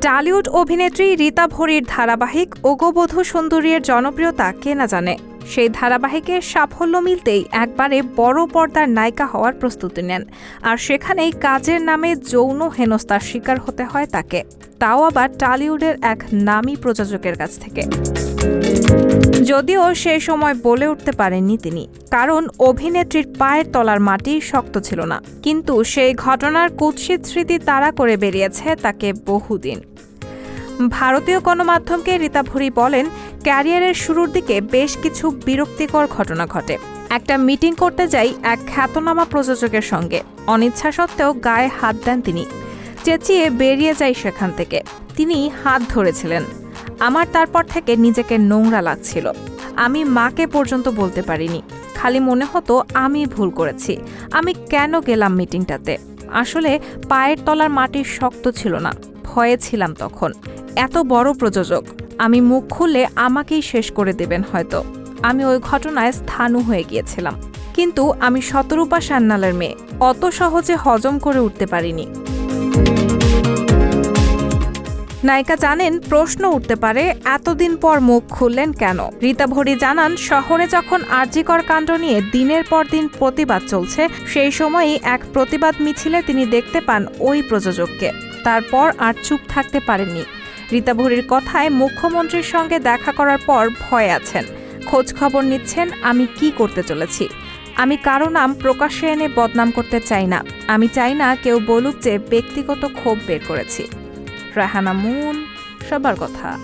Tollywood অভিনেত্রী রীতা ভরির ধারাবাহিক ওগো-বধূ সুন্দরীর জনপ্রিয়তা কে না জানে। সেই ধারাবাহিকের সাফল্য মিলতেই একবারে বড় পর্দার নায়িকা হওয়ার প্রস্তুতি নেন, আর সেখানেই কাজের নামে যৌন হেনস্থার শিকার হতে হয় তাকে, তাও আবার টালিউডের এক নামী প্রযোজকের কাছ থেকে। যদিও সেই সময় বলে উঠতে পারেননি তিনি, কারণ অভিনেত্রীর পায়ের তলার মাটি শক্ত ছিল না। কিন্তু সেই ঘটনার কুৎসিত স্মৃতি তাড়া করে বেরিয়েছে তাকে বহুদিন। ভারতীয় গণমাধ্যমকে রীতা ভরি বলেন, ক্যারিয়ারের শুরুর দিকে বেশ কিছু বিরক্তিকর ঘটনা ঘটে। একটা মিটিং করতে যাই এক খ্যাতনামা প্রযোজকের সঙ্গে, অনিচ্ছা সত্ত্বেও গায়ে হাত দেন তিনি। চেঁচিয়ে বেরিয়ে যাই সেখান থেকে। তিনি হাত ধরেছিলেন। আমার তারপর থেকে নিজেকে নোংরা লাগছিল। আমি মাকে পর্যন্ত বলতে পারিনি। খালি মনে হতো আমি ভুল করেছি। আমি কেন গেলাম মিটিংটাতে? আসলে পায়ের তলার মাটি শক্ত ছিল না, ভয়ে ছিলাম তখন। এত বড় প্রযোজক, আমি মুখ খুললে আমাকেই শেষ করে দেবেন হয়তো। আমি ওই ঘটনায় স্থাণু হয়ে গিয়েছিলাম। কিন্তু আমি শতরূপা সান্যালের মেয়ে, অত সহজে হজম করে উঠতে পারিনি। নায়িকা জানেন, প্রশ্ন উঠতে পারে এতদিন পর মুখ খুললেন কেন। রীতা ভরি জানান, শহরে যখন আরজিকর কাণ্ড নিয়ে দিনের পর দিন প্রতিবাদ চলছে, সেই সময়ই এক প্রতিবাদ মিছিলে তিনি দেখতে পান ওই প্রযোজককে। তারপর আর চুপ থাকতে পারেননি। রীতা ভরির কথায়, মুখ্যমন্ত্রীর সঙ্গে দেখা করার পর ভয়ে আছেন, খোঁজ খবর নিচ্ছেন আমি কি করতে চলেছি। আমি কারো নাম প্রকাশ্যে এনে বদনাম করতে চাই না। আমি চাই না কেউ বলুক যে ব্যক্তিগত ক্ষোভ বের করেছি। রায়হানা মুন, সবার কথা।